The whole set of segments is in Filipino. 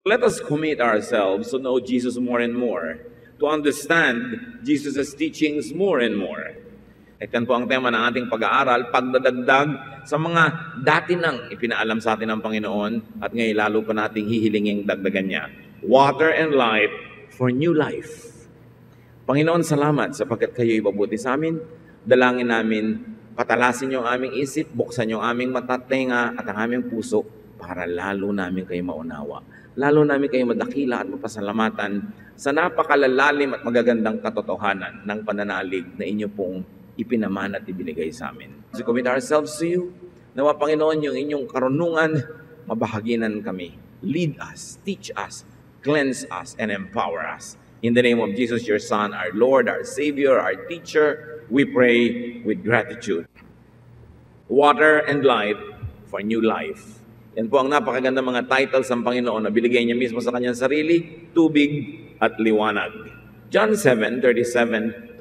Let us commit ourselves to know Jesus more and more, to understand Jesus' teachings more and more. At yan po ang tema ng ating pag-aaral, pagdadagdag sa mga dati nang ipinaalam sa atin ng Panginoon at ngayon lalo pa nating hihilinging dagdagan niya. Water and light for new life. Panginoon, salamat sapagkat kayo ipabuti sa amin. Dalangin namin, patalasin yung aming isip, buksan yung aming mata, tenga at ang aming puso para lalo namin kayo maunawa. Lalo namin kayo madakila at mapasalamatan sa napakalalalim at magagandang katotohanan ng pananalig na inyo pong ipinaman at ibinigay sa amin. So commit ourselves to you. Nawa Panginoon, yung inyong karunungan, mabahaginan kami. Lead us, teach us, cleanse us, and empower us. In the name of Jesus, your Son, our Lord, our Savior, our Teacher, we pray with gratitude. Water and light for new life. Yan po ang napakaganda mga titles ng Panginoon na binigay niya mismo sa kanyang sarili, tubig at liwanag. John 7:37-39.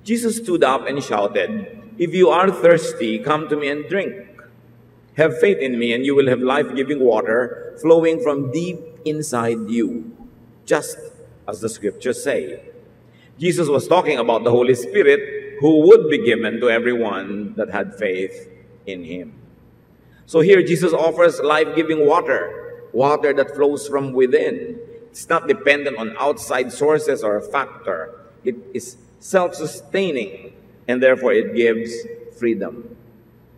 Jesus stood up and shouted, "If you are thirsty, come to me and drink. Have faith in me and you will have life-giving water flowing from deep inside you, just as the scriptures say." Jesus was talking about the Holy Spirit who would be given to everyone that had faith in him. So here Jesus offers life-giving water, water that flows from within. It's not dependent on outside sources or a factor. It is self-sustaining, and therefore it gives freedom.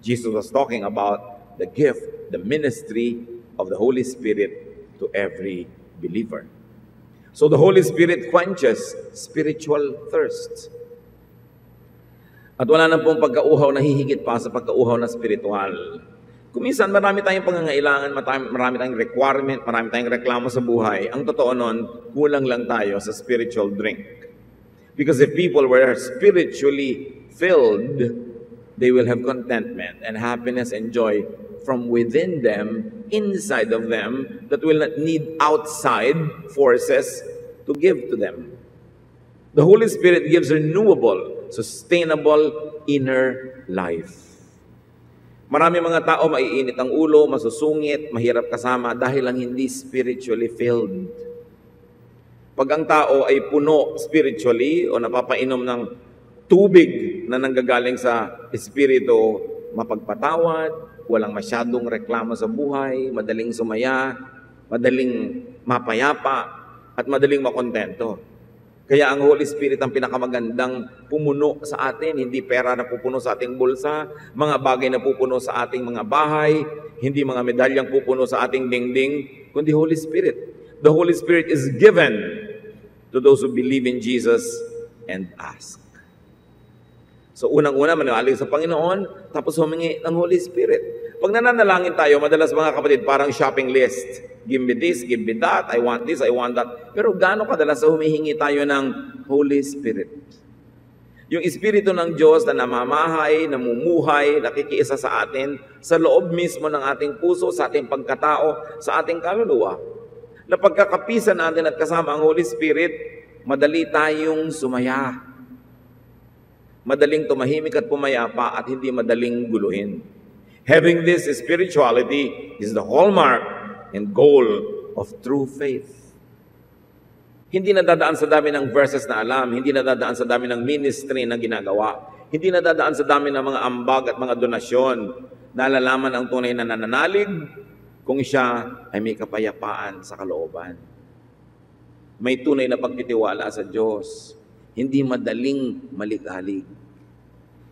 Jesus was talking about the gift, the ministry of the Holy Spirit to every believer. So the Holy Spirit quenches spiritual thirst. At wala na pong pagkauhaw na hihigit pa sa pagkauhaw na spiritual. Kuminsan marami tayong pangangailangan, marami tayong requirement, marami tayong reklamo sa buhay. Ang totoo nun, kulang lang tayo sa spiritual drink. Because if people were spiritually filled, they will have contentment and happiness and joy from within them, inside of them, that will not need outside forces to give to them. The Holy Spirit gives renewable, sustainable inner life. Marami mga tao maiinit ang ulo, masusungit, mahirap kasama dahil lang hindi spiritually filled. Pag ang tao ay puno spiritually o napapainom ng tubig na nanggagaling sa espiritu, mapagpatawad, walang masyadong reklamo sa buhay, madaling sumaya, madaling mapayapa, at madaling makontento. Kaya ang Holy Spirit ang pinakamagandang pumuno sa atin, hindi pera na pupuno sa ating bulsa, mga bagay na pupuno sa ating mga bahay, hindi mga medalyang pupuno sa ating dingding, kundi Holy Spirit. The Holy Spirit is given to those who believe in Jesus and ask. So unang-una, maniwala sa Panginoon, tapos humingi ng Holy Spirit. Pag nananalangin tayo, madalas mga kapatid, parang shopping list. Give me this, give me that, I want this, I want that. Pero gaano kadalas humihingi tayo ng Holy Spirit? Yung Espiritu ng Diyos na namamahay, namumuhay, nakikiisa sa atin, sa loob mismo ng ating puso, sa ating pagkatao, sa ating kaluluwa. Na pagkakapisan natin at kasama ang Holy Spirit, madali tayong sumaya. Madaling tumahimik at pumayapa at hindi madaling guluhin. Having this spirituality is the hallmark and goal of true faith. Hindi nadadaan sa dami ng verses na alam, hindi nadadaan sa dami ng ministry na ginagawa, hindi nadadaan sa dami ng mga ambag at mga donasyon. Nalalaman ang tunay na nananalig kung siya ay may kapayapaan sa kalooban. May tunay na pagtitiwala sa Diyos. Hindi madaling maligalig.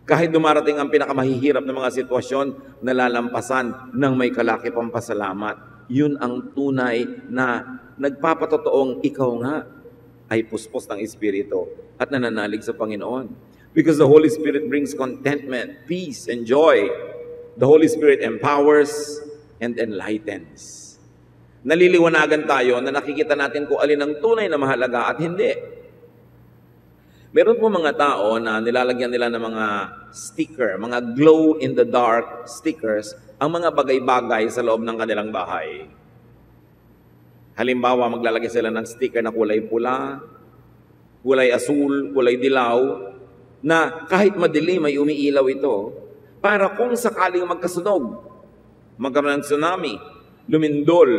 Kahit dumarating ang pinakamahihirap na mga sitwasyon, nalalampasan ng may kalaki pang pasalamat. Yun ang tunay na nagpapatotoong ikaw nga ay puspos ng Espiritu at nananalig sa Panginoon. Because the Holy Spirit brings contentment, peace, and joy. The Holy Spirit empowers and enlightens. Naliliwanagan tayo na nakikita natin kung alin ang tunay na mahalaga at hindi. Meron po mga tao na nilalagyan nila ng mga sticker, mga glow-in-the-dark stickers, ang mga bagay-bagay sa loob ng kanilang bahay. Halimbawa, maglalagay sila ng sticker na kulay pula, kulay asul, kulay dilaw, na kahit madilim ay umiilaw ito, para kung sakaling magkasunog, magkaroon ng tsunami, lumindol,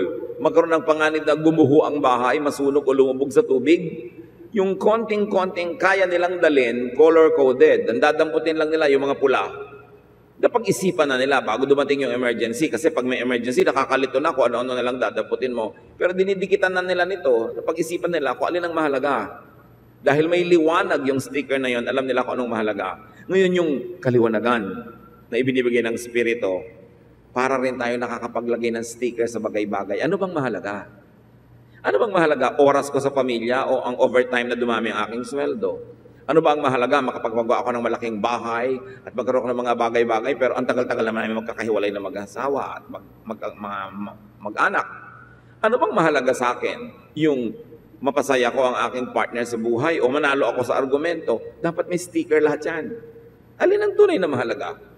magkaroon ng panganib na gumuho ang bahay, masunog o lumubog sa tubig. Yung konting-konting kaya nilang dalin, color-coded. Ang dadamputin lang nila yung mga pula. Napag-isipan na nila bago dumating yung emergency. Kasi pag may emergency, nakakalito na kung ano-ano na lang dadamputin mo. Pero dinidikitan na nila nito, napag-isipan nila kung alin ang mahalaga. Dahil may liwanag yung sticker na yon, alam nila kung anong mahalaga. Ngayon yung kaliwanagan na ibinibigay ng Espiritu, para rin tayo nakakapaglagay ng sticker sa bagay-bagay. Ano bang mahalaga? Ano bang mahalaga? Oras ko sa pamilya o ang overtime na dumami ang aking sweldo? Ano ba ang mahalaga? Makapagpagawa ako ng malaking bahay at magkaroon ng mga bagay-bagay, pero ang tagal-tagal naman ay magkakahiwalay na mag-asawa at mag-anak. Ano bang mahalaga sa akin? Yung mapasaya ko ang aking partner sa buhay o manalo ako sa argumento? Dapat may sticker lahat yan. Alin ang tunay na mahalaga?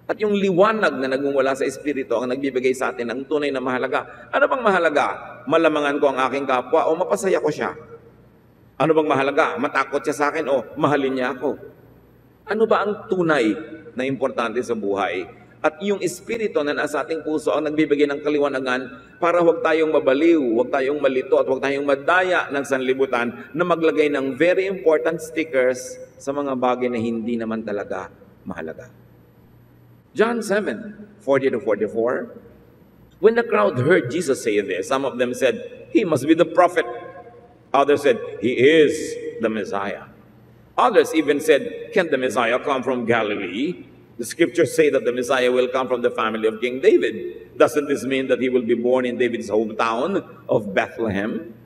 At yung liwanag na nagmumula sa Espiritu ang nagbibigay sa atin ng tunay na mahalaga. Ano bang mahalaga? Malamangan ko ang aking kapwa o mapasaya ko siya? Ano bang mahalaga? Matakot siya sa akin o mahalin niya ako? Ano ba ang tunay na importante sa buhay? At yung Espiritu na nasa ating puso ang nagbibigay ng kaliwanagan para huwag tayong mabaliw, huwag tayong malito at huwag tayong madaya ng sanlibutan na maglagay ng very important stickers sa mga bagay na hindi naman talaga mahalaga. John 7:40-44. When the crowd heard Jesus say this, some of them said, "He must be the prophet." Others said, "He is the Messiah." Others even said, "Can the Messiah come from Galilee? The scriptures say that the Messiah will come from the family of King David. Doesn't this mean that he will be born in David's hometown of Bethlehem?"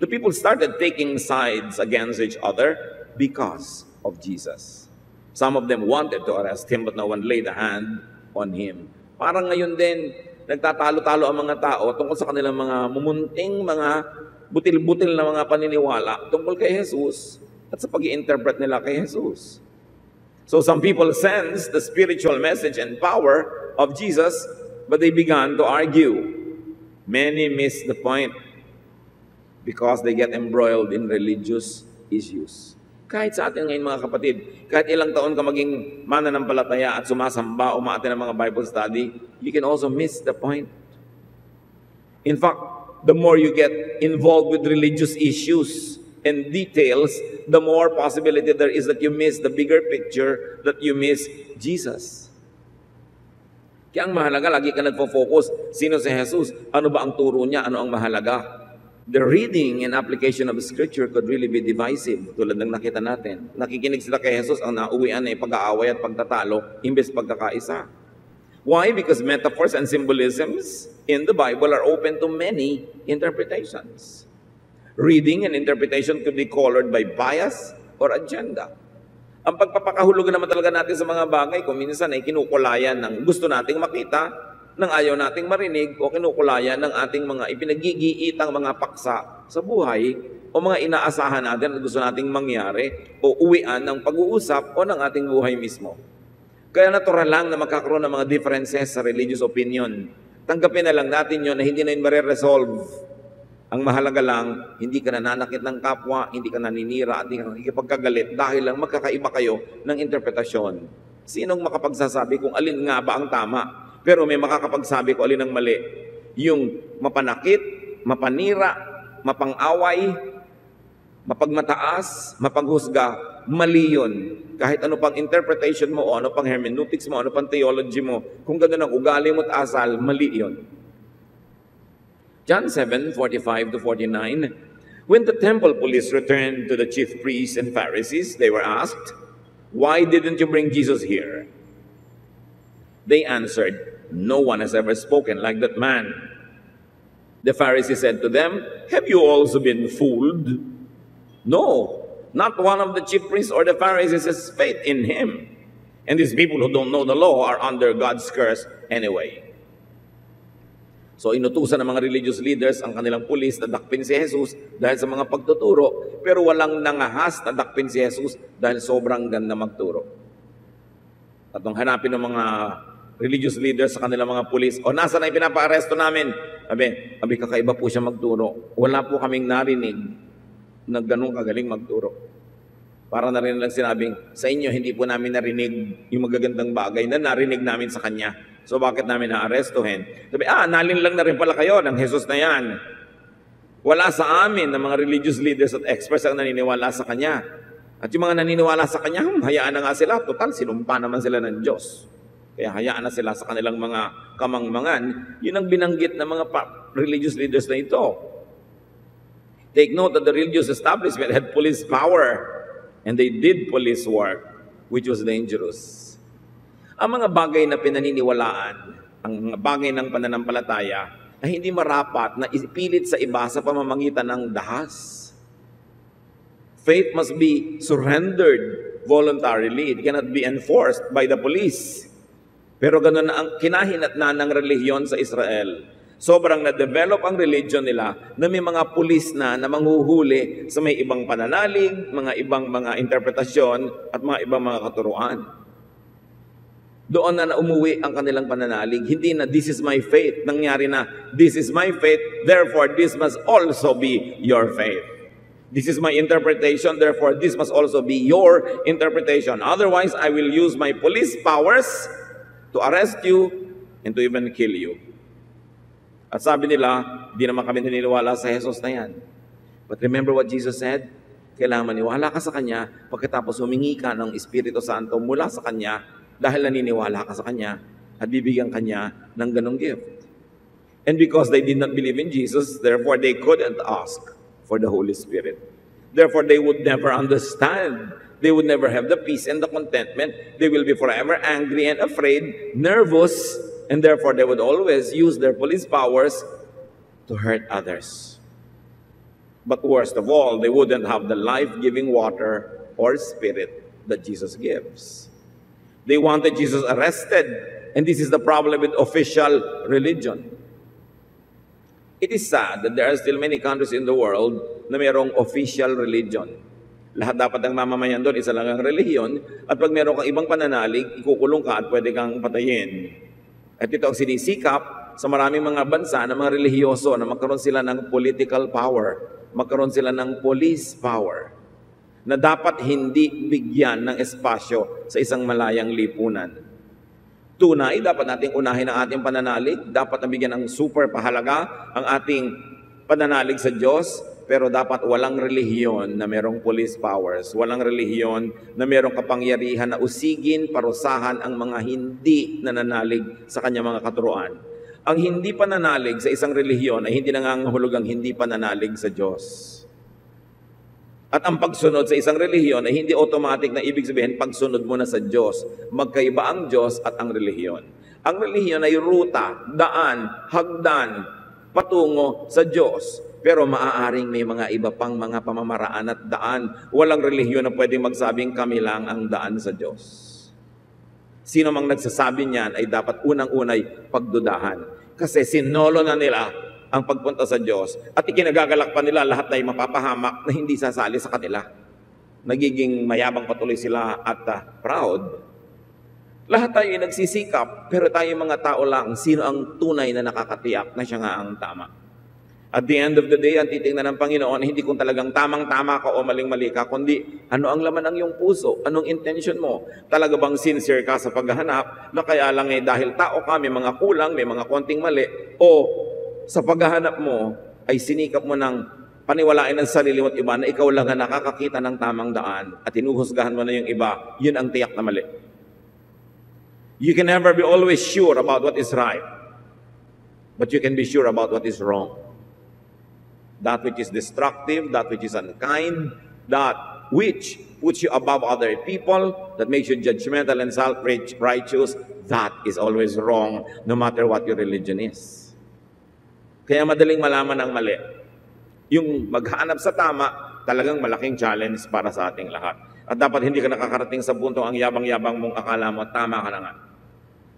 The people started taking sides against each other because of Jesus. Some of them wanted to arrest him, but no one laid a hand on him. Parang ngayon din, nagtatalo-talo ang mga tao tungkol sa kanilang mga mumunting, mga butil-butil na mga paniniwala tungkol kay Jesus at sa pag-i-interpret nila kay Jesus. So some people sense the spiritual message and power of Jesus, but they began to argue. Many miss the point because they get embroiled in religious issues. Kahit sa atin ngayon mga kapatid, kahit ilang taon ka maging mananampalataya at sumasamba, umaate ng mga Bible study, you can also miss the point. In fact, the more you get involved with religious issues and details, the more possibility there is that you miss the bigger picture, that you miss Jesus. Kaya ang mahalaga, lagi ka nagpo-focus, sino si Jesus? Ano ba ang turo niya? Ano ang mahalaga? The reading and application of Scripture could really be divisive, tulad ng nakita natin. Nakikinig sila kay Jesus, ang nauwian ay pag-aaway at pagtatalo, imbes pagkakaisa. Why? Because metaphors and symbolisms in the Bible are open to many interpretations. Reading and interpretation could be colored by bias or agenda. Ang pagpapakahulugan naman talaga natin sa mga bagay, kung minsan ay kinukulayan ng gusto nating makita, ng ayaw nating marinig, o kinukulayan ng ating mga ipinagigiitang mga paksa sa buhay, o mga inaasahan natin at gusto nating mangyari, o uwian ng pag-uusap o ng ating buhay mismo. Kaya natural lang na magkakaroon ng mga differences sa religious opinion. Tanggapin na lang natin yun na hindi na yun mariresolve. Ang mahalaga lang, hindi ka nananakit ng kapwa, hindi ka naninira, at hindi ka nakikipagkagalit dahil lang magkakaiba kayo ng interpretasyon. Sinong makapagsasabi kung alin nga ba ang tama? Pero may makakapagsabi kung alin ang mali. Yung mapanakit, mapanira, mapang-away, mapagmataas, mapaghusga, mali yun. Kahit ano pang interpretation mo, o ano pang hermeneutics mo, ano pang theology mo, kung gano'n ang ugali mo at asal, mali yun. John 7:45-49, when the temple police returned to the chief priests and Pharisees, they were asked, "Why didn't you bring Jesus here?" They answered, "No one has ever spoken like that man." The Pharisees said to them, "Have you also been fooled?" No, not one of the chief priests or the Pharisees has faith in him. And these people who don't know the law are under God's curse anyway. So inutusan ng mga religious leaders ang kanilang pulis na dakpin si Jesus dahil sa mga pagtuturo, pero walang nangahas na dakpin si Jesus dahil sobrang ganda magturo. At nung hanapin ng mga religious leaders sa kanilang mga pulis, o nasa na yung pinapa-aresto namin? Sabi, kakaiba po siya magturo. Wala po kaming narinig na ganun kagaling magturo. Para na rin lang sinabing, sa inyo, hindi po namin narinig yung magagandang bagay na narinig namin sa kanya. So bakit namin naarestuhin? Sabi, nalin lang na rin pala kayo ng Jesus na yan. Wala sa amin na mga religious leaders at experts ang naniniwala sa Kanya. At yung mga naniniwala sa Kanya, hayaan na nga sila. Total, sinumpa naman sila ng Diyos. Kaya hayaan na sila sa kanilang mga kamangmangan. Yun ang binanggit ng mga religious leaders na ito. Take note that the religious establishment had police power and they did police work, which was dangerous. Ang mga bagay na pinaniniwalaan, ang mga bagay ng pananampalataya, ay hindi marapat na ipilit sa iba sa pamamagitan ng dahas. Faith must be surrendered voluntarily. It cannot be enforced by the police. Pero ganoon na ang kinahinatnan ng relihiyon sa Israel. Sobrang na-develop ang religion nila na may mga pulis na manghuhuli sa may ibang pananalig, mga ibang mga interpretasyon at mga ibang mga katuruan. Doon na umuwi ang kanilang pananalig. Hindi na, this is my faith. Nangyari na, this is my faith, therefore this must also be your faith. This is my interpretation, therefore this must also be your interpretation. Otherwise, I will use my police powers to arrest you and to even kill you. At sabi nila, di naman kami naniniwala sa Jesus na yan. But remember what Jesus said? Kailangan maniwala ka sa Kanya pagkatapos humingi ka ng Espiritu Santo mula sa Kanya dahil naniniwala ka sa Kanya at bibigyan Kanya ng ganong gift. And because they did not believe in Jesus, therefore they couldn't ask for the Holy Spirit. Therefore they would never understand. They would never have the peace and the contentment. They will be forever angry and afraid, nervous, and therefore they would always use their police powers to hurt others. But worst of all, they wouldn't have the life-giving water or Spirit that Jesus gives. They wanted Jesus arrested, and this is the problem with official religion. It is sad that there are still many countries in the world na mayroong official religion. Lahat dapat ng mamamayan doon, isa lang ang relihiyon, at pag mayroong kang ibang pananalig, ikukulong ka at pwede kang patayin. At ito ang sinisikap sa maraming mga bansa na mga relihiyoso na magkaroon sila ng political power, magkaroon sila ng police power, na dapat hindi bigyan ng espasyo sa isang malayang lipunan. Tunay, dapat nating unahin ang ating pananalig, dapat nabigyan ng super pahalaga ang ating pananalig sa Diyos, pero dapat walang relihiyon na merong police powers, walang relihiyon na merong kapangyarihan na usigin, parusahan ang mga hindi nananalig sa kanyang mga katuruan. Ang hindi pananalig sa isang relihiyon ay hindi nangangahulugang ang hindi pananalig sa Diyos. At ang pagsunod sa isang relihiyon ay hindi automatic na ibig sabihin pagsunod mo na sa Diyos. Magkaiba ang Diyos at ang relihiyon. Ang relihiyon ay ruta, daan, hagdan, patungo sa Diyos. Pero maaaring may mga iba pang mga pamamaraan at daan. Walang relihiyon na pwedeng magsabing kami lang ang daan sa Diyos. Sino mang nagsasabi niyan ay dapat unang-unay pagdudahan. Kasi sinolo na nila ang pagpunta sa Diyos at ikinagagalak pa nila lahat na mapapahamak na hindi sasali sa kanila. Nagiging mayabang patuloy sila at proud. Lahat tayo ay nagsisikap, pero tayo mga tao lang, sino ang tunay na nakakatiyak na siya nga ang tama. At the end of the day, ang titingnan ng Panginoon, hindi kung talagang tamang-tama ka o maling-mali ka, kundi ano ang laman ng iyong puso, anong intention mo. Talaga bang sincere ka sa paghahanap, na kaya lang dahil tao ka, may mga kulang, may mga konting mali, o sa paghahanap mo ay sinikap mo ng paniwalain ng sarili mo at iba na ikaw lang ang nakakakita ng tamang daan at hinuhusgahan mo na yung iba, yun ang tiyak na mali. You can never be always sure about what is right, but you can be sure about what is wrong. That which is destructive, that which is unkind, that which puts you above other people, that makes you judgmental and self-righteous, that is always wrong, no matter what your religion is. Kaya madaling malaman ang mali. Yung maghanap sa tama, talagang malaking challenge para sa ating lahat. At dapat hindi ka nakakarating sa punto ang yabang-yabang mong akala mo, tama ka na nga.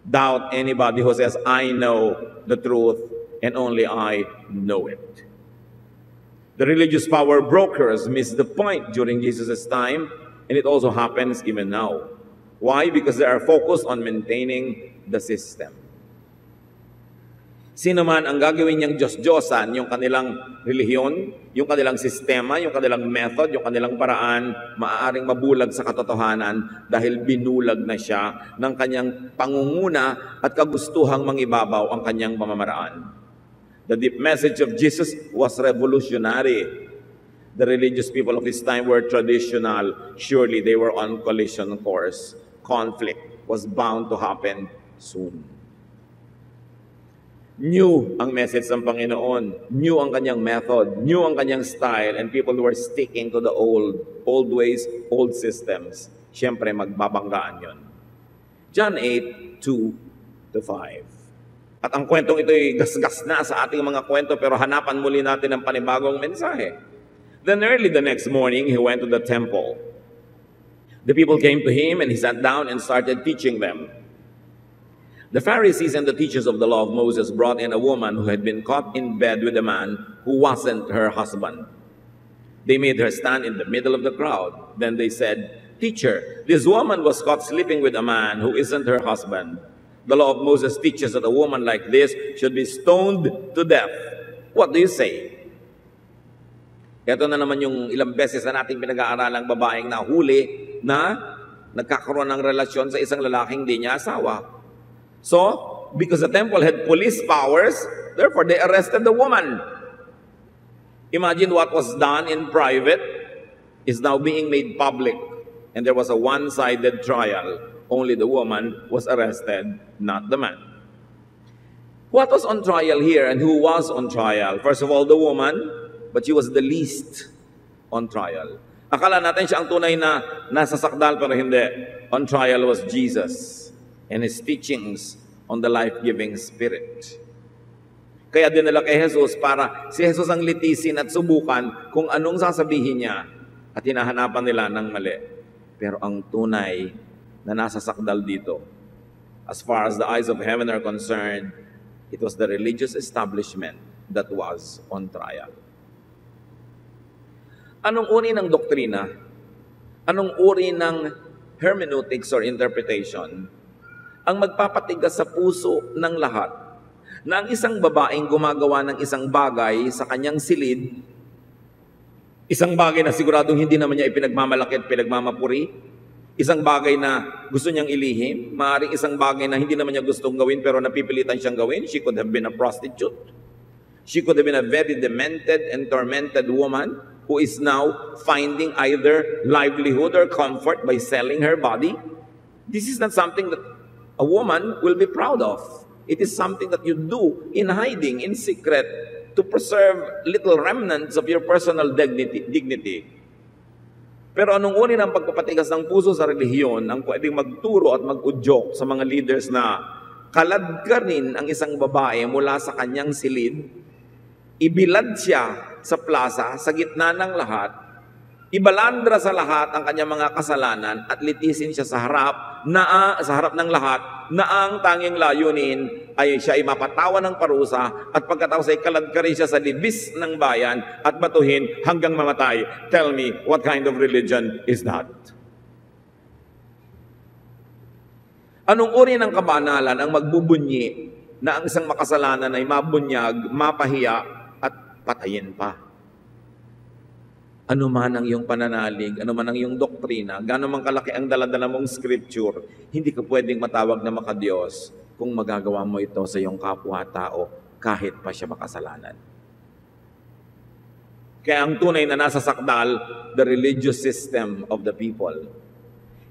Doubt anybody who says, I know the truth and only I know it. The religious power brokers missed the point during Jesus' time, and it also happens even now. Why? Because they are focused on maintaining the system. Sino man ang gagawin niyang Diyos-Diyosan, yung kanilang relihiyon, yung kanilang sistema, yung kanilang method, yung kanilang paraan, maaaring mabulag sa katotohanan dahil binulag na siya ng kanyang pangunguna at kagustuhang mangibabaw ang kanyang pamamaraan. The deep message of Jesus was revolutionary. The religious people of his time were traditional. Surely they were on collision course. Conflict was bound to happen soon. New ang message ng Panginoon, new ang kanyang method, new ang kanyang style, and people were sticking to the old ways, old systems. Siyempre, magbabanggaan yon. John 8:2-5. At ang kwentong ito'y gasgas na sa ating mga kwento, pero hanapan muli natin ang panibagong mensahe. Then early the next morning, he went to the temple. The people came to him, and he sat down and started teaching them. The Pharisees and the teachers of the law of Moses brought in a woman who had been caught in bed with a man who wasn't her husband. They made her stand in the middle of the crowd. Then they said, "Teacher, this woman was caught sleeping with a man who isn't her husband. The law of Moses teaches that a woman like this should be stoned to death. What do you say?" Ito na naman yung ilang beses na natin pinag-aaralang babaeng nahuli na nagkakaroon ng relasyon sa isang lalaking di niya asawa. So, because the temple had police powers, therefore they arrested the woman. Imagine what was done in private is now being made public. And there was a one-sided trial. Only the woman was arrested, not the man. What was on trial here and who was on trial? First of all, the woman, but she was the least on trial. Akala natin siya ang tunay na nasa sakdal, pero hindi. On trial was Jesus and his teachings on the life-giving Spirit. Kaya dinala kay Jesus para si Jesus ang litisin at subukan kung anong sasabihin niya, at hinahanapan nila ng mali. Pero ang tunay na nasa sakdal dito, as far as the eyes of heaven are concerned, it was the religious establishment that was on trial. Anong uri ng doktrina? Anong uri ng hermeneutics or interpretation ang magpapatigas sa puso ng lahat na ang isang babaeng gumagawa ng isang bagay sa kanyang silid, isang bagay na siguradong hindi naman niya ipinagmamalaki at pinagmamapuri, isang bagay na gusto niyang ilihim, maaaring isang bagay na hindi naman niya gustong gawin pero napipilitan siyang gawin. She could have been a prostitute. She could have been a very demented and tormented woman who is now finding either livelihood or comfort by selling her body. This is not something that a woman will be proud of. It is something that you do in hiding, in secret, to preserve little remnants of your personal dignity. Pero anong uri ng pagpapatigas ng puso sa relihiyon ang pwedeng magturo at mag-udyok sa mga leaders na kaladkarin ang isang babae mula sa kanyang silid, ibilad siya sa plaza, sa gitna ng lahat, ibalandra sa lahat ang kanyang mga kasalanan at litisin siya sa harap ng lahat na ang tanging layunin ay siya ay mapatawan ng parusa at pagkatapos ay kaladkarin siya sa libis ng bayan at batuhin hanggang mamatay. Tell me, what kind of religion is that? Anong uri ng kabanalan ang magbubunyi na ang isang makasalanan ay mabunyag, mapahiya at patayin pa? Ano man ang iyong pananalig, ano man ang iyong doktrina, gaano man kalaki ang daladala mong scripture, hindi ka pwedeng matawag na makadiyos kung magagawa mo ito sa iyong kapwa-tao kahit pa siya makasalanan. Kaya ang tunay na nasa sakdal, the religious system of the people.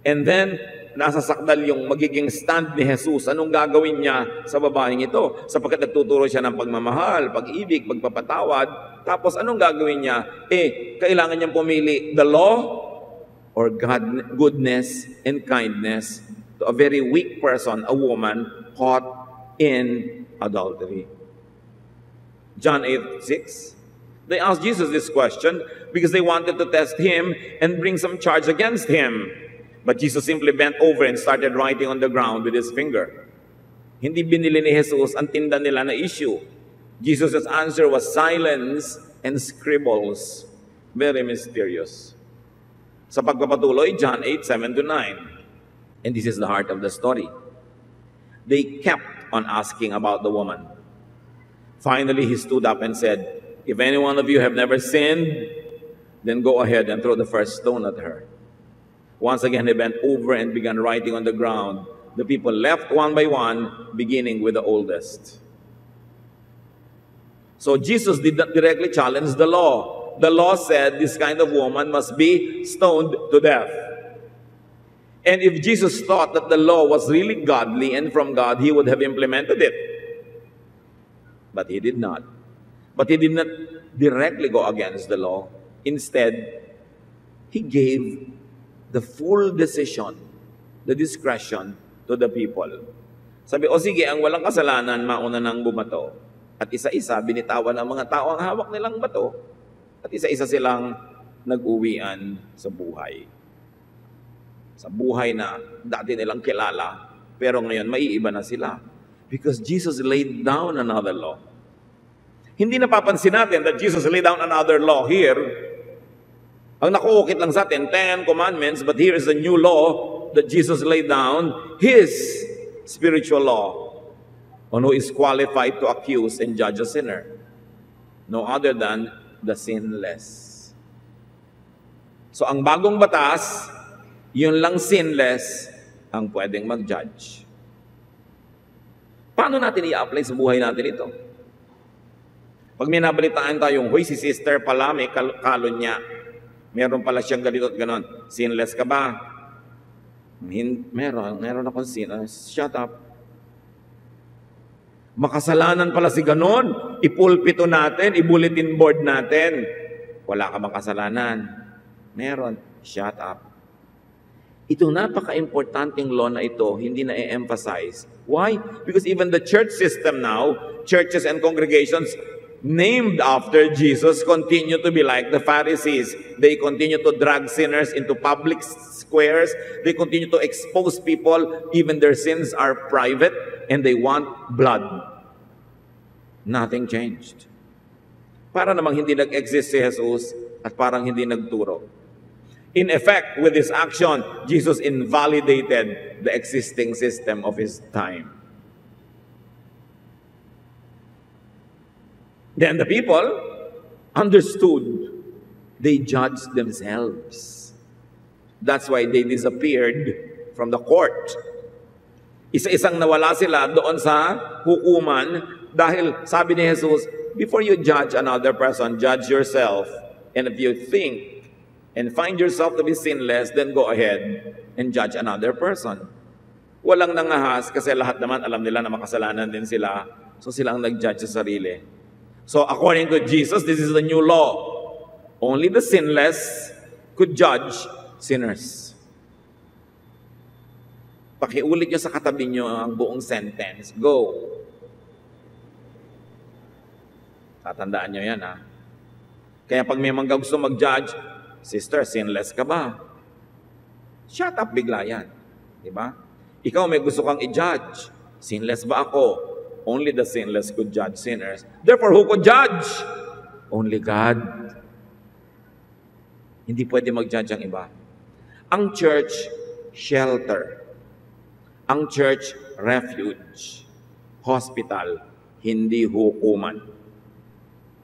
And then, nasa sakdal yung magiging stand ni Jesus. Anong gagawin niya sa babaeng ito? Sapagkat nagtuturo siya ng pagmamahal, pag-ibig, pagpapatawad. Tapos anong gagawin niya? Kailangan niyang pumili the law or God, goodness and kindness to a very weak person, a woman caught in adultery. John 8:6. They asked Jesus this question because they wanted to test him and bring some charge against him. But Jesus simply bent over and started writing on the ground with his finger. Hindi binili ni Jesus ang tinda nila na issue. Jesus' answer was silence and scribbles. Very mysterious. Sa pagpapatuloy, John 8:7-9. And this is the heart of the story. They kept on asking about the woman. Finally, he stood up and said, "If any one of you have never sinned, then go ahead and throw the first stone at her." Once again, he bent over and began writing on the ground. The people left one by one, beginning with the oldest. So Jesus did not directly challenge the law. The law said this kind of woman must be stoned to death. And if Jesus thought that the law was really godly and from God, he would have implemented it. But he did not. But he did not directly go against the law. Instead, he gave the full decision, the discretion to the people. Sabi, o sige, ang walang kasalanan, mauna nang bumato. At isa-isa, binitawan ng mga tao ang hawak nilang bato. At isa-isa silang nag-uwian sa buhay. Sa buhay na dati nilang kilala, pero ngayon maiiba na sila. Because Jesus laid down another law. Hindi napapansin natin that Jesus laid down another law here. Ang nakuukit lang sa atin, 10 commandments, but here is a new law that Jesus laid down, His spiritual law on who is qualified to accuse and judge a sinner. No other than the sinless. So ang bagong batas, yun lang sinless ang pwedeng mag-judge. Paano natin i-apply sa buhay natin ito? Pag may nabalitaan tayong, "Hoy, si sister pala may kalon niya. Meron pala siyang ganito at ganon. Sinless ka ba?" Meron akong sinless. Shut up. Makasalanan pala si ganon. Ipulpito natin, i-bulletin board natin. Wala ka bang kasalanan? Meron. Shut up. Itong napaka-importanting law na ito, hindi na i-emphasize. Why? Because even the church system now, churches and congregations named after Jesus continue to be like the Pharisees. They continue to drag sinners into public squares. They continue to expose people. Even their sins are private and they want blood. Nothing changed. Para namang hindi nag-exist si Jesus at parang hindi nagturo. In effect, with this action, Jesus invalidated the existing system of his time. Then the people understood. They judged themselves. That's why they disappeared from the court. Isa-isang nawala sila doon sa hukuman dahil sabi ni Jesus, before you judge another person, judge yourself. And if you think and find yourself to be sinless, then go ahead and judge another person. Walang nangahas kasi lahat naman alam nila na makasalanan din sila. So silang nag-judge sa sarili. So according to Jesus, this is the new law. Only the sinless could judge sinners. Pakiulit nyo sa katabi nyo ang buong sentence. Go. Tatandaan nyo yan, ha? Kaya pag may mga gusto mag-judge, sister, sinless ka ba? Shut up, bigla yan. Diba? Ikaw may gusto kang i-judge. Sinless ba ako? Only the sinless could judge sinners. Therefore, who could judge? Only God. Hindi pwede mag-judge ang iba. Ang church, shelter. Ang church, refuge. Hospital, hindi hukuman.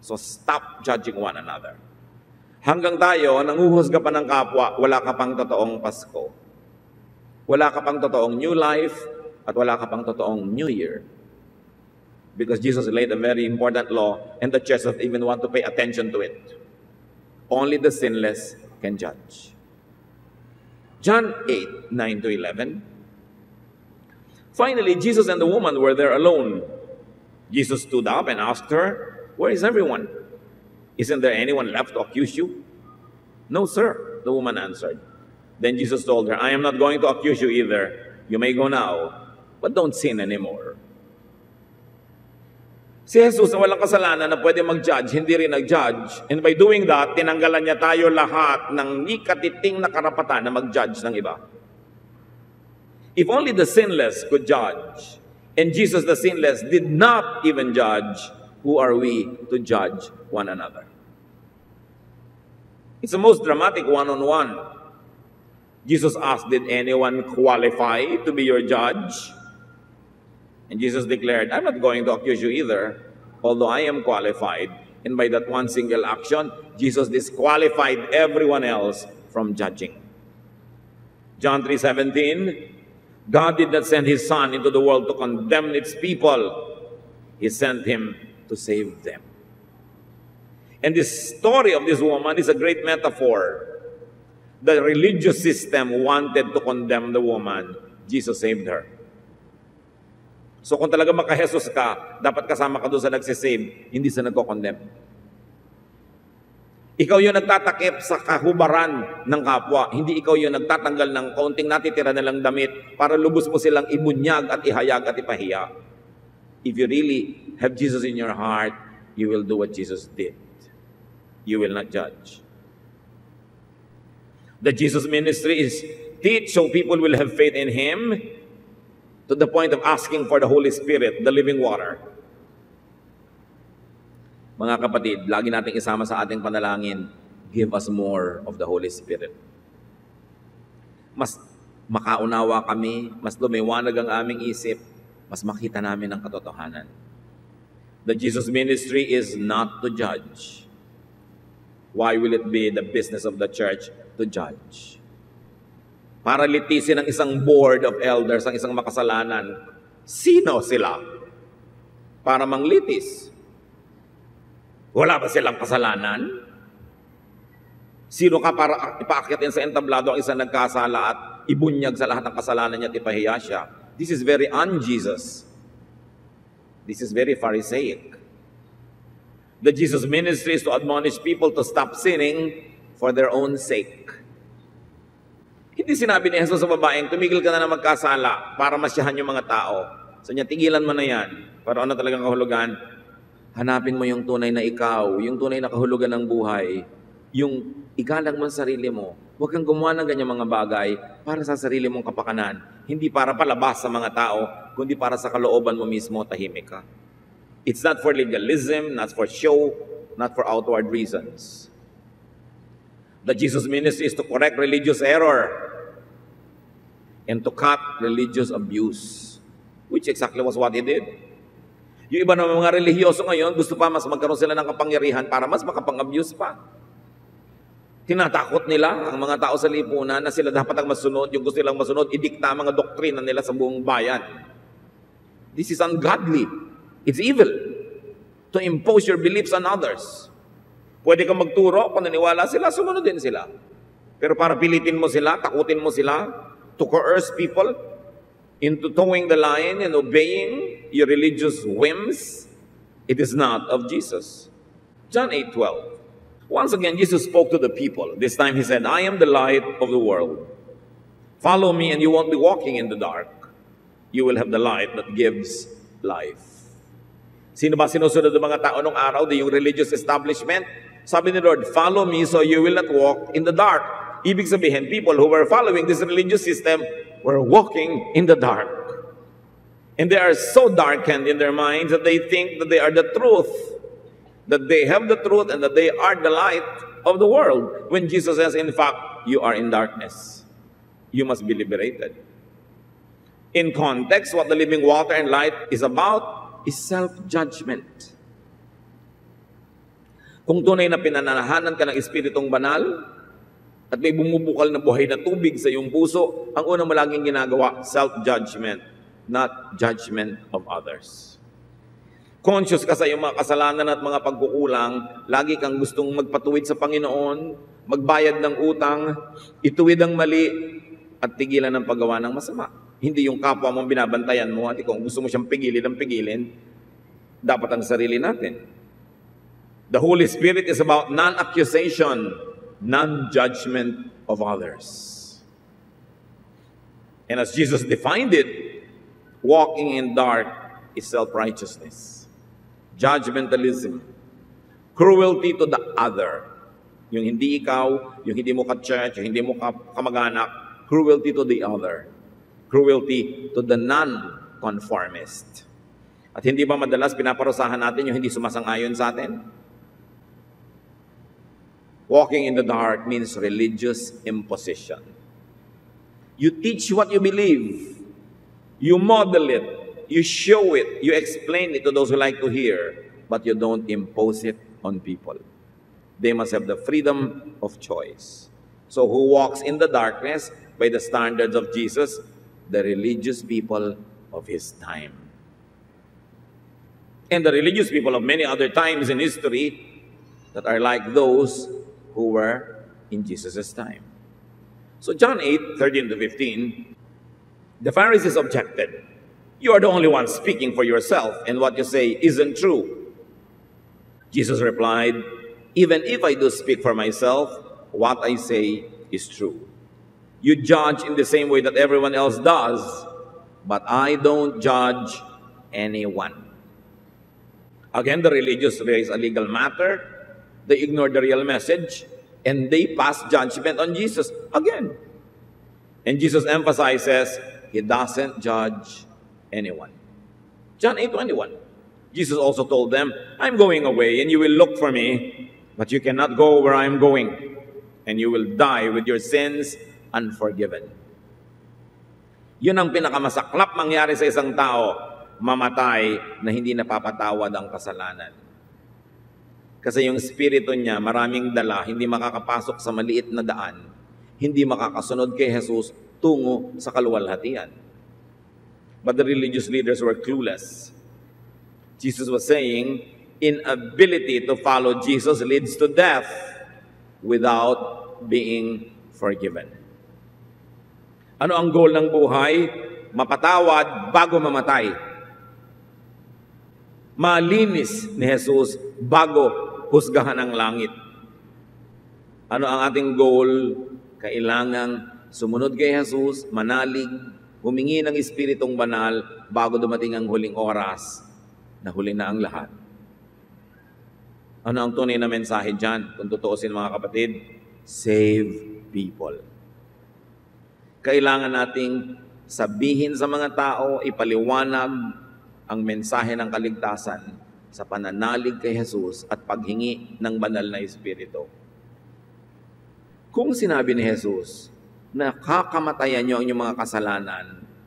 So stop judging one another. Hanggang tayo, nanguhusga pa ng kapwa, wala ka pang totoong Pasko. Wala ka pang totoong new life, at wala ka pang totoong New Year. Because Jesus laid a very important law, and the church doesn't even want to pay attention to it. Only the sinless can judge. John 8, 9 to 11. Finally, Jesus and the woman were there alone. Jesus stood up and asked her, "Where is everyone? Isn't there anyone left to accuse you?" "No, sir," the woman answered. Then Jesus told her, "I am not going to accuse you either. You may go now, but don't sin anymore." Si Jesus na walang kasalanan na pwede mag-judge, hindi rin nag-judge. And by doing that, tinanggalan niya tayo lahat ng ikatiting na karapatan na mag-judge ng iba. If only the sinless could judge, and Jesus the sinless did not even judge, who are we to judge one another? It's the most dramatic one-on-one. Jesus asked, "Did anyone qualify to be your judge?" And Jesus declared, "I'm not going to accuse you either. although I am qualified. And by that one single action, Jesus disqualified everyone else from judging. John 3:17, God did not send His Son into the world to condemn its people. He sent Him to save them. And this story of this woman is a great metaphor. The religious system wanted to condemn the woman. Jesus saved her. So kung talaga maka-Jesus ka, dapat kasama ka doon sa nagsisave, hindi sa nagko-condemn. Ikaw yung nagtatakip sa kahubaran ng kapwa. Hindi ikaw yung nagtatanggal ng kaunting natitira na lang damit para lubos mo silang ibunyag at ihayag at ipahiya. If you really have Jesus in your heart, you will do what Jesus did. You will not judge. The Jesus ministry is teach so people will have faith in Him to the point of asking for the Holy Spirit, the living water. Mga kapatid, lagi nating isama sa ating panalangin, give us more of the Holy Spirit. Mas makaunawa kami, mas lumiwanag ang aming isip, mas makita namin ang katotohanan. The Jesus ministry is not to judge. Why will it be the business of the church to judge? Para litisin ang isang board of elders, ang isang makasalanan, sino sila? Para manglitis. Wala ba silang kasalanan? Sino ka para ipaakyatin sa entablado ang isang nagkasala at ibunyag sa lahat ng kasalanan niya at ipahiya siya? This is very un-Jesus. This is very Pharisaic. The Jesus ministry is to admonish people to stop sinning for their own sake. Hindi sinabi ni Jesus sa babaeng, tumigil ka na magkasala para masyahan yung mga tao. So niya, tigilan mo na yan. Para ano talagang kahulugan? Hanapin mo yung tunay na ikaw, yung tunay na kahulugan ng buhay, yung igalang mo sa sarili mo. Huwag kang gumawa ng ganyang mga bagay para sa sarili mong kapakanan. Hindi para palabas sa mga tao, kundi para sa kalooban mo mismo, tahimik ka. It's not for legalism, not for show, not for outward reasons. The Jesus ministry is to correct religious error and to cut religious abuse, which exactly was what He did. Yung iba ng mga relihiyoso ngayon, gusto pa mas magkaroon sila ng kapangyarihan para mas makapang-abuse pa. Tinatakot nila ang mga tao sa lipunan na sila dapat ang masunod, yung gusto nilang masunod, idikta mga doktrina nila sa buong bayan. This is ungodly. It's evil to impose your beliefs on others. Pwede kang magturo, kung naniwala sila, sumunod din sila. Pero para pilitin mo sila, takutin mo sila, to coerce people into towing the line and obeying your religious whims, it is not of Jesus. John 8:12. Once again, Jesus spoke to the people. This time He said, I am the light of the world. Follow me and you won't be walking in the dark. You will have the light that gives life. Sino ba sinusunod ng mga tao nung araw? Yung religious establishment? Sabi ni Lord, follow me so you will not walk in the dark. Ibig sabihin, people who were following this religious system were walking in the dark. And they are so darkened in their minds that they think that they are the truth, that they have the truth and that they are the light of the world. When Jesus says, in fact, you are in darkness. You must be liberated. In context, what the living water and light is about is self-judgment. Kung tunay na pinananahanan ka ng Espiritong Banal, at may bumubukal na buhay na tubig sa iyong puso, ang unang malaging ginagawa, self-judgment, not judgment of others. Conscious ka sa iyong mga kasalanan at mga pagkukulang, lagi kang gustong magpatuwid sa Panginoon, magbayad ng utang, ituwid ang mali, at tigilan ng paggawa ng masama. Hindi yung kapwa mong binabantayan mo, at kung gusto mo siyang pigilin, dapat ang sarili natin. The Holy Spirit is about non-accusation, non-judgment of others. And as Jesus defined it, walking in dark is self-righteousness, judgmentalism, cruelty to the other. Yung hindi ikaw, yung hindi mo ka-church, yung hindi mo kamag-anak, cruelty to the other, cruelty to the non-conformist. At hindi ba madalas pinaparusahan natin yung hindi sumasang-ayon sa atin? Walking in the dark means religious imposition. You teach what you believe. You model it. You show it. You explain it to those who like to hear. but you don't impose it on people. They must have the freedom of choice. So who walks in the darkness by the standards of Jesus? The religious people of his time. And the religious people of many other times in history that are like those who were in Jesus' time. So John 8, 13 to 15, the Pharisees objected. You are the only one speaking for yourself, and what you say isn't true. Jesus replied, even if I do speak for myself, what I say is true. You judge in the same way that everyone else does, but I don't judge anyone. Again, the religious raise a legal matter. They ignore the real message, and they pass judgment on Jesus again. And Jesus emphasizes, he doesn't judge anyone. John 8:21. Jesus also told them, I'm going away, and you will look for me, but you cannot go where I'm going, and you will die with your sins unforgiven. Yun ang pinakamasaklap mangyari sa isang tao, mamatay na hindi napapatawad ang kasalanan. Kasi yung spirito niya, maraming dala, hindi makakapasok sa maliit na daan, hindi makakasunod kay Jesus tungo sa kaluwalhatian. But the religious leaders were clueless. Jesus was saying, inability to follow Jesus leads to death without being forgiven. Ano ang goal ng buhay? Mapatawad bago mamatay. Malinis ni Jesus bago husgahan ang langit. Ano ang ating goal? Kailangang sumunod kay Jesus, manalig, humingi ng Espiritong Banal bago dumating ang huling oras na huli na ang lahat. Ano ang tunay na mensahe dyan? Kung tutuusin mga kapatid, save people. Kailangan nating sabihin sa mga tao, ipaliwanag ang mensahe ng kaligtasan sa pananalig kay Jesus at paghingi ng banal na Espiritu. Kung sinabi ni Jesus na kakamatayan nyo ang inyong mga kasalanan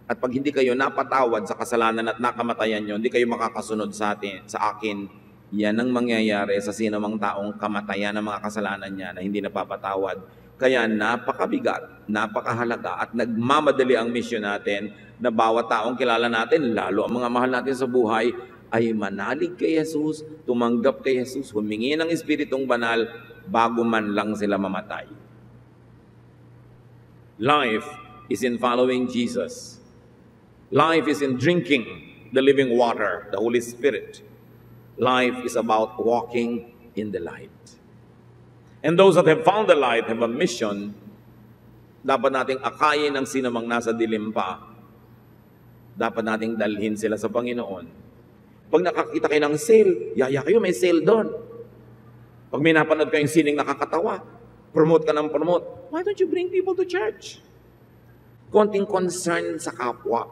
at pag hindi kayo napatawad sa kasalanan at nakamatayan nyo, hindi kayo makakasunod sa akin, yan ang mangyayari sa sinumang taong kamatayan ng mga kasalanan niya na hindi napapatawad. Kaya napakabigat, napakahalaga at nagmamadali ang misyon natin na bawat taong kilala natin, lalo ang mga mahal natin sa buhay, ay manalig kay Jesus, tumanggap kay Jesus, humingi ng Espiritong Banal bago man lang sila mamatay. Life is in following Jesus. Life is in drinking the living water, the Holy Spirit. Life is about walking in the light. And those that have found the light have a mission. Dapat nating akayin ang sinumang nasa dilim pa. Dapat nating dalhin sila sa Panginoon. Pag nakakita kayo ng sale, yaya kayo, may sale doon. Pag may napanood kayong sining nakakatawa, promote ka ng promote. Why don't you bring people to church? Konting concern sa kapwa.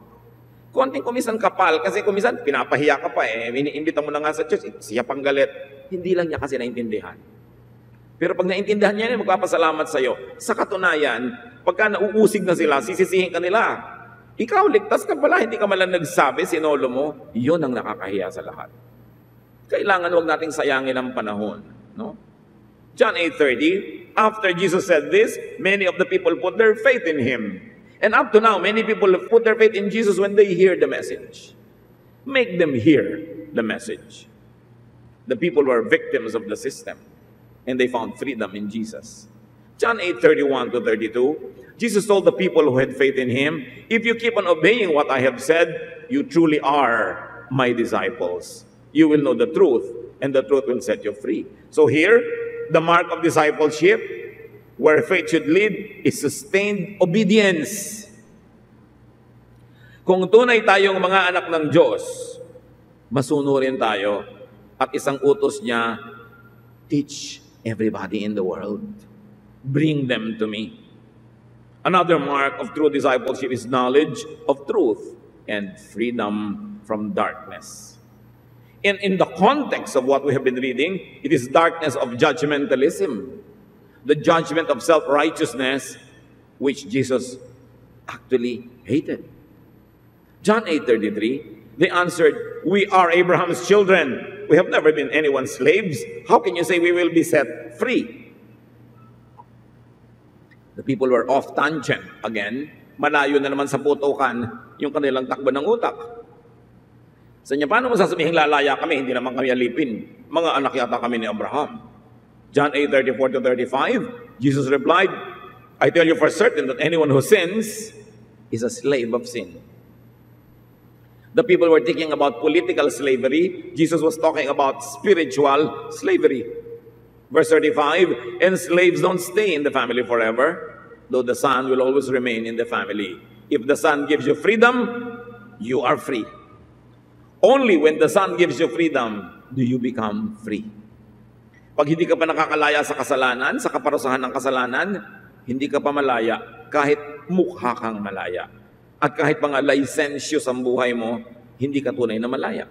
Konting kumisan kapal, kasi kumisan pinapahiya ka pa eh. Iniimbita mo na nga sa church, siya pang galit. Hindi lang niya kasi naintindihan. Pero pag naintindihan niya, magpapasalamat sa iyo. Sa katunayan, pagka nauusig na sila, sisisihin ka nila. Ikaw, ligtas ka pala, hindi ka malang nagsabi, sinolo mo, yun ang nakakahiya sa lahat. Kailangan huwag nating sayangin ang panahon. No? John 8:30, after Jesus said this, many of the people put their faith in Him. And up to now, many people have put their faith in Jesus when they hear the message. Make them hear the message. The people were victims of the system. And they found freedom in Jesus. John 8:31 to 32, Jesus told the people who had faith in Him, if you keep on obeying what I have said, you truly are my disciples. You will know the truth, and the truth will set you free. So here, the mark of discipleship, where faith should lead, is sustained obedience. Kung tunay tayong mga anak ng Diyos, masunurin tayo, at isang utos niya, teach everybody in the world. Bring them to me. Another mark of true discipleship is knowledge of truth and freedom from darkness. In the context of what we have been reading, it is darkness of judgmentalism, the judgment of self-righteousness, which Jesus actually hated. John 8:33, they answered, we are Abraham's children We have never been anyone's slaves. How can you say we will be set free? The people were off tangent again. Malayo na naman sa putukan yung kanilang takbo ng utak. Sa inyo, paano mo sasabihin lalaya kami? Hindi naman kami alipin. Mga anak yata kami ni Abraham. John 8:34-35, Jesus replied, I tell you for certain that anyone who sins is a slave of sin. The people were thinking about political slavery. Jesus was talking about spiritual slavery. Verse 35, and slaves don't stay in the family forever, though the son will always remain in the family. If the son gives you freedom, you are free. Only when the son gives you freedom, do you become free. Pag hindi ka pa nakakalaya sa kasalanan, sa kaparusahan ng kasalanan, hindi ka pa malaya kahit mukha kang malaya. At kahit mga licentious ang buhay mo, hindi ka tunay na malaya.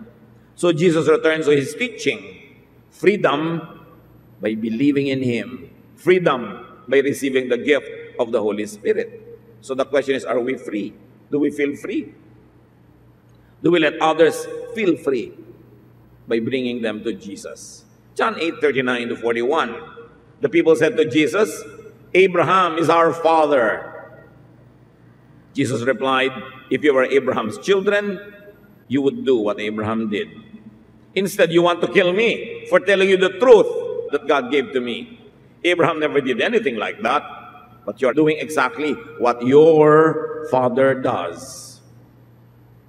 So Jesus returns to His teaching. Freedom by believing in Him. Freedom by receiving the gift of the Holy Spirit. So the question is, are we free? Do we feel free? Do we let others feel free by bringing them to Jesus? John 8:39-41. The people said to Jesus, Abraham is our father. Jesus replied, if you were Abraham's children, you would do what Abraham did. Instead, you want to kill me for telling you the truth that God gave to me. Abraham never did anything like that, but you're doing exactly what your father does.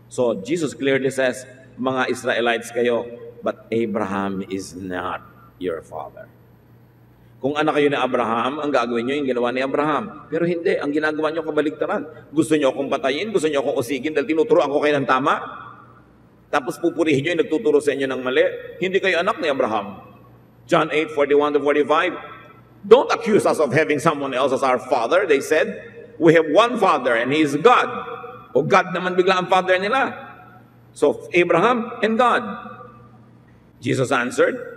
So Jesus clearly says, mga Israelites kayo, but Abraham is not your father. Kung anak kayo ni Abraham, ang gagawin nyo yung ginawa ni Abraham. Pero hindi, ang ginagawa nyo kabaligtaran. Gusto nyo akong patayin, gusto nyo akong usigin dahil tinuturoan ko kayo ng tama. Tapos pupurihin nyo yung nagtuturo sa inyo ng mali. Hindi kayo anak ni Abraham. John 8:41-45, don't accuse us of having someone else as our father, they said. We have one father and He is God. O God naman bigla ang father nila. So Abraham and God. Jesus answered,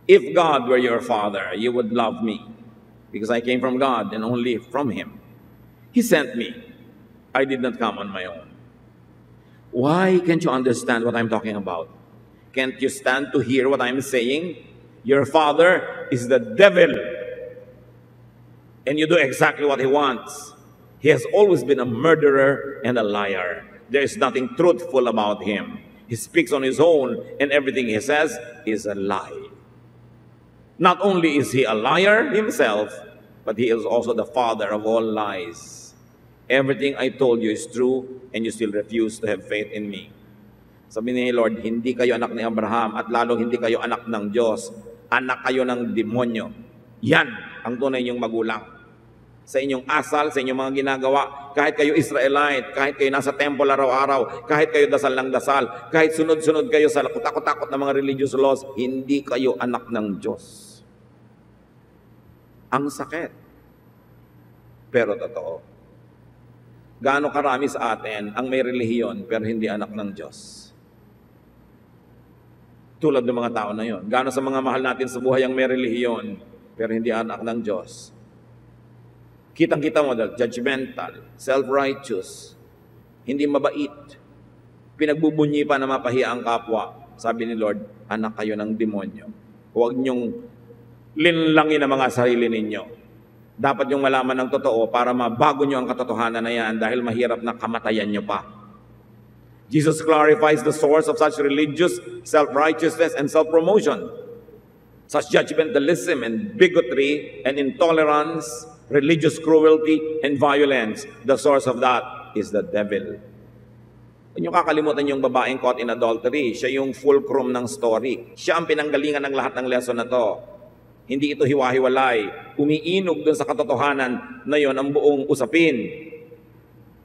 if God were your father, you would love me, because I came from God and only from Him. He sent me. I did not come on my own. Why can't you understand what I'm talking about? Can't you stand to hear what I'm saying? Your father is the devil, and you do exactly what he wants. He has always been a murderer and a liar. There is nothing truthful about him. He speaks on his own, and everything he says is a lie. Not only is he a liar himself, but he is also the father of all lies. Everything I told you is true, and you still refuse to have faith in me. Sabi ni Lord, hindi kayo anak ni Abraham, at lalong hindi kayo anak ng Diyos. Anak kayo ng demonyo. Yan ang tunay niyong magulang. Sa inyong asal, sa inyong mga ginagawa, kahit kayo Israelite, kahit kayo nasa temple araw-araw, kahit kayo dasal ng dasal, kahit sunod-sunod kayo sa takot-takot na mga religious laws, hindi kayo anak ng Diyos. Ang sakit. Pero totoo. Gaano karami sa atin ang may relihiyon pero hindi anak ng Diyos? Tulad ng mga tao na yon. Gaano sa mga mahal natin sa buhay ang may relihiyon pero hindi anak ng Diyos? Kitang-kita mo, judgmental, self-righteous, hindi mabait, pinagbubunyi pa na mapahiya ang kapwa. Sabi ni Lord, anak kayo ng demonyo. Huwag niyong linlangin ang mga sarili ninyo. Dapat yung malaman ng totoo para mabago nyo ang katotohanan na yan dahil mahirap na kamatayan nyo pa. Jesus clarifies the source of such religious self-righteousness and self-promotion, such judgmentalism and bigotry and intolerance, religious cruelty and violence. The source of that is the devil. Huwag niyo kakalimutan yung babaeng caught in adultery. Siya yung fulcrum ng story. Siya ang pinanggalingan ng lahat ng lesson na to. Hindi ito hiwa-hiwalay. Umiinog doon sa katotohanan na yon ang buong usapin.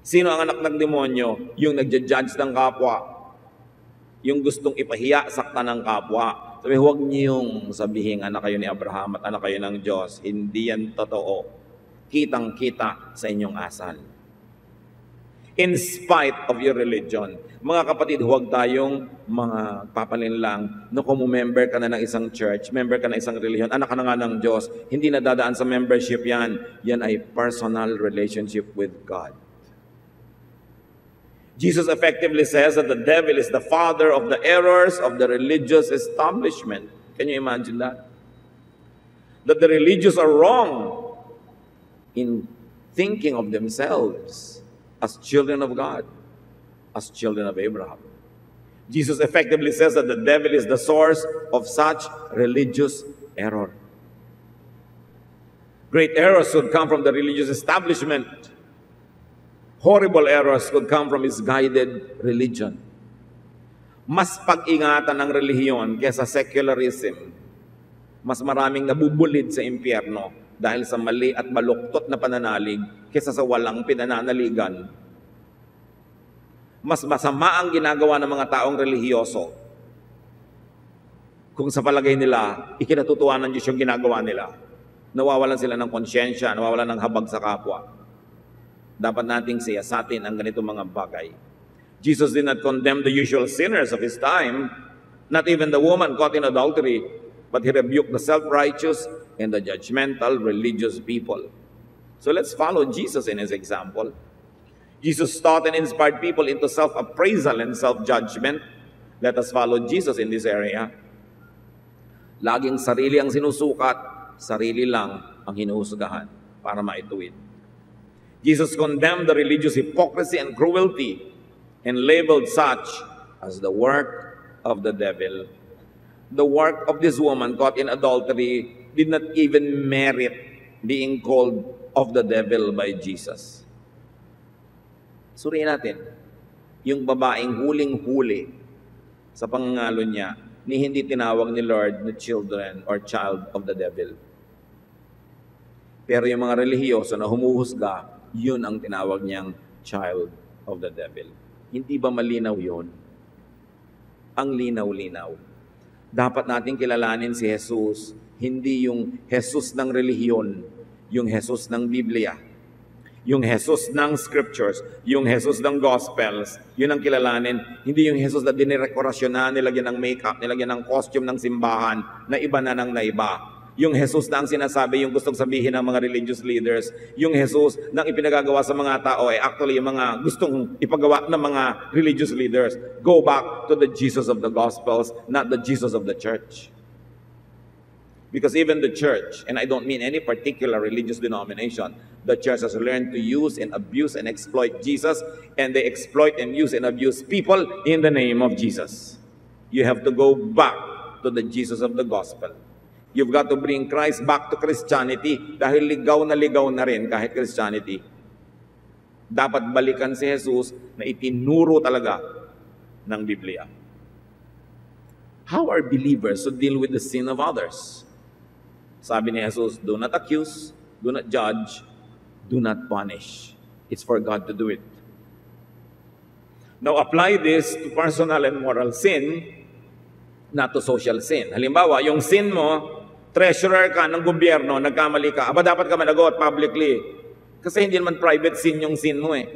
Sino ang anak ng demonyo? Yung nagja-judge ng kapwa. Yung gustong ipahiya, sakta ng kapwa. Sabi, huwag niyong sabihin anak kayo ni Abraham at anak kayo ng Diyos. Hindi yan totoo. Kitang-kita sa inyong asal. In spite of your religion. Mga kapatid, huwag tayong mga papalinlang na kung member ka na ng isang church, member ka na isang religion, anak ka na nga ng Diyos, hindi na dadaan sa membership yan. Yan ay personal relationship with God. Jesus effectively says that the devil is the father of the errors of the religious establishment. Can you imagine that? That the religious are wrong in thinking of themselves as children of God, as children of Abraham. Jesus effectively says that the devil is the source of such religious error. Great errors would come from the religious establishment. Horrible errors could come from misguided religion. Mas pag-ingatan ng relihiyon kesa secularism. Mas maraming nabubulid sa impyerno dahil sa mali at baluktot na pananalig kesa sa walang pinananaligan. Mas masama ang ginagawa ng mga taong relihiyoso kung sa palagay nila, ikinatutuwa ng Diyos yung ginagawa nila. Nawawalan sila ng konsyensya, nawawalan ng habag sa kapwa. Dapat nating siyasatin ang ganitong mga bagay. Jesus did not condemn the usual sinners of his time, not even the woman caught in adultery, but he rebuked the self-righteous and the judgmental religious people. So let's follow Jesus in his example. Jesus taught and inspired people into self-appraisal and self-judgment. Let us follow Jesus in this area. Laging sarili ang sinusukat, sarili lang ang hinuhusgahan para maituwid. Jesus condemned the religious hypocrisy and cruelty and labeled such as the work of the devil. The work of this woman caught in adultery did not even merit being called of the devil by Jesus. Suriin natin, yung babaeng huling-huli sa pangangalo niya, ni hindi tinawag ni Lord na children or child of the devil. Pero yung mga relihiyoso na humuhusga, yun ang tinawag niyang child of the devil. Hindi ba malinaw yun? Ang linaw-linaw. Dapat natin kilalanin si Jesus, hindi yung Jesus ng relihiyon, yung Jesus ng Biblia, yung Jesus ng scriptures, yung Jesus ng gospels, yun ang kilalanin. Hindi yung Jesus na dinirekorasyonan, nilagyan ng makeup, nilagyan ng costume ng simbahan, na iba na ng naiba. Yung Jesus na ang sinasabi, yung gustong sabihin ng mga religious leaders, yung Jesus na ipinagagawa sa mga tao, actually yung mga gustong ipagawa ng mga religious leaders. Go back to the Jesus of the Gospels, not the Jesus of the church. Because even the church, and I don't mean any particular religious denomination, the church has learned to use and abuse and exploit Jesus, and they exploit and use and abuse people in the name of Jesus. You have to go back to the Jesus of the Gospel. You've got to bring Christ back to Christianity dahil ligaw na rin kahit Christianity. Dapat balikan si Jesus na itinuro talaga ng Biblia. How are believers to deal with the sin of others? Sabi ni Jesus, do not accuse, do not judge, do not punish. It's for God to do it. Now apply this to personal and moral sin, not to social sin. Halimbawa, yung sin mo, treasurer ka ng gobyerno, nagkamali ka, dapat ka managot publicly. Kasi hindi naman private sin yung sin mo eh.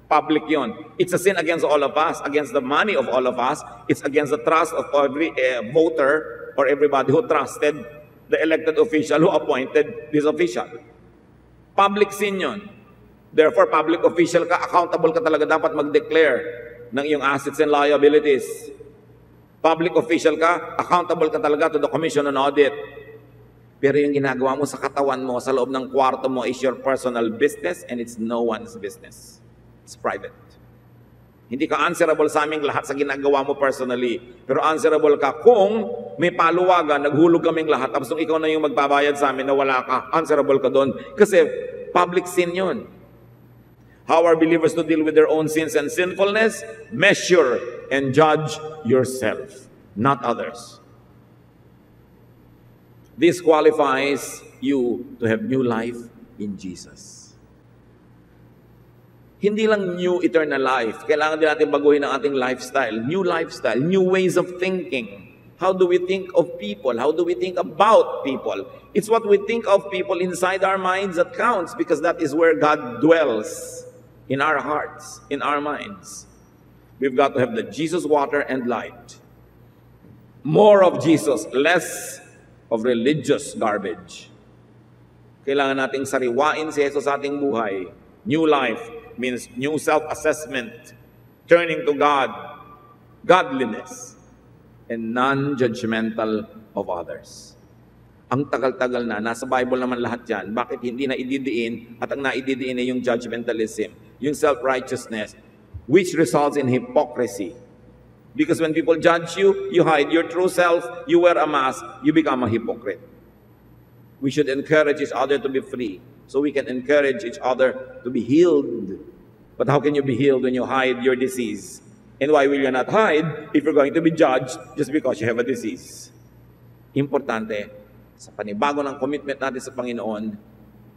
Public yon. It's a sin against all of us, against the money of all of us. It's against the trust of every voter or everybody who trusted the elected official who appointed this official. Public sin yon. Therefore, public official ka, accountable ka talaga dapat mag-declare ng iyong assets and liabilities. Public official ka, accountable ka talaga to the Commission on Audit. Pero yung ginagawa mo sa katawan mo, sa loob ng kwarto mo is your personal business and it's no one's business. It's private. Hindi ka answerable sa aming lahat sa ginagawa mo personally. Pero answerable ka kung may paluwagan, naghulog kaming lahat, tapos nung ikaw na yung magbabayad sa amin na wala ka, answerable ka doon. Kasi public sin yun. How are believers to deal with their own sins and sinfulness? Measure and judge yourself, not others. This qualifies you to have new life in Jesus. Hindi lang new eternal life. Kailangan din natin baguhin ang ating lifestyle. New lifestyle, new ways of thinking. How do we think of people? How do we think about people? It's what we think of people inside our minds that counts, because that is where God dwells, in our hearts, in our minds. We've got to have the Jesus water and light. More of Jesus, less of religious garbage. Kailangan nating sariwain si Jesus sa ating buhay. New life means new self-assessment. turning to God, godliness, and non-judgmental of others. Ang tagal-tagal na, nasa Bible naman lahat yan. Bakit hindi na ididiin? At ang naididiin ay yung judgmentalism, yung self-righteousness, which results in hypocrisy. Because when people judge you, you hide your true self, you wear a mask, you become a hypocrite. We should encourage each other to be free, so we can encourage each other to be healed. But how can you be healed when you hide your disease? And why will you not hide if you're going to be judged just because you have a disease? Importante, sa panibago ng commitment natin sa Panginoon,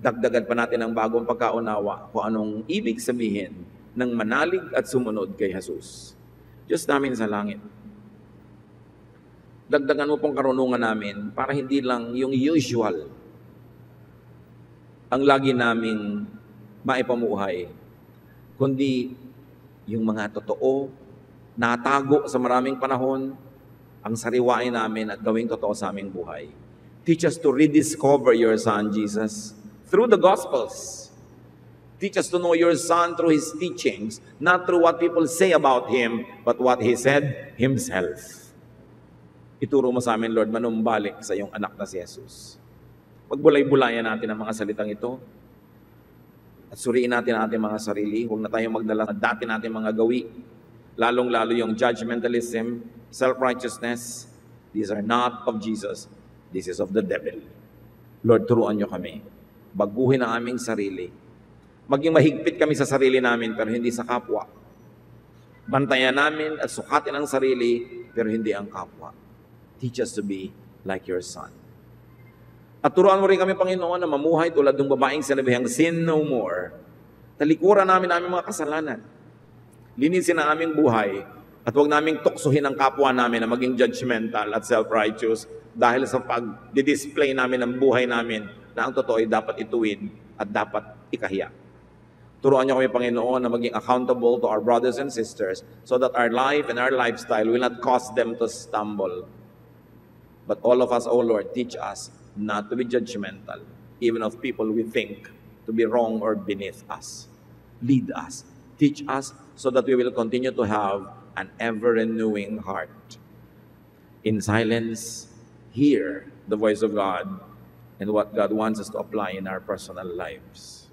dagdagan pa natin ang bagong pagkaunawa kung anong ibig sabihin ng manalig at sumunod kay Jesus. Diyos namin sa langit, dagdagan mo pong karunungan namin para hindi lang yung usual ang lagi naming maipamuhay, kundi yung mga totoo, natago sa maraming panahon, ang sariwain namin at gawing totoo sa aming buhay. Teach us to rediscover your Son, Jesus, through the Gospels. Teach us to know your Son through His teachings, not through what people say about Him, but what He said Himself. Ituro mo sa amin, Lord, manumbalik sa iyong anak na si Jesus. Pagbulay-bulayan natin ang mga salitang ito, at suriin natin ang ating mga sarili. Huwag na tayong magdala sa dati natin mga gawi, lalong-lalo yung judgmentalism, self-righteousness. These are not of Jesus. This is of the devil. Lord, turuan niyo kami. Baguhin ang aming sarili. Maging mahigpit kami sa sarili namin, pero hindi sa kapwa. Bantayan namin at sukatin ang sarili, pero hindi ang kapwa. Teach us to be like your Son. At turuan mo rin kami, Panginoon, na mamuhay tulad ng babaeng sinabihang, sin no more. Talikuran namin aming mga kasalanan. Linisin ang aming buhay, at huwag naming tuksuhin ang kapwa namin na maging judgmental at self-righteous dahil sa pag-display namin ng buhay namin na ang totoo ay dapat ituwid at dapat ikahiya. Turuan niyo kami, Panginoon, na maging accountable to our brothers and sisters so that our life and our lifestyle will not cause them to stumble. But all of us, O Lord, teach us not to be judgmental, even of people we think to be wrong or beneath us. Lead us, teach us so that we will continue to have an ever-renewing heart. In silence, hear the voice of God and what God wants us to apply in our personal lives.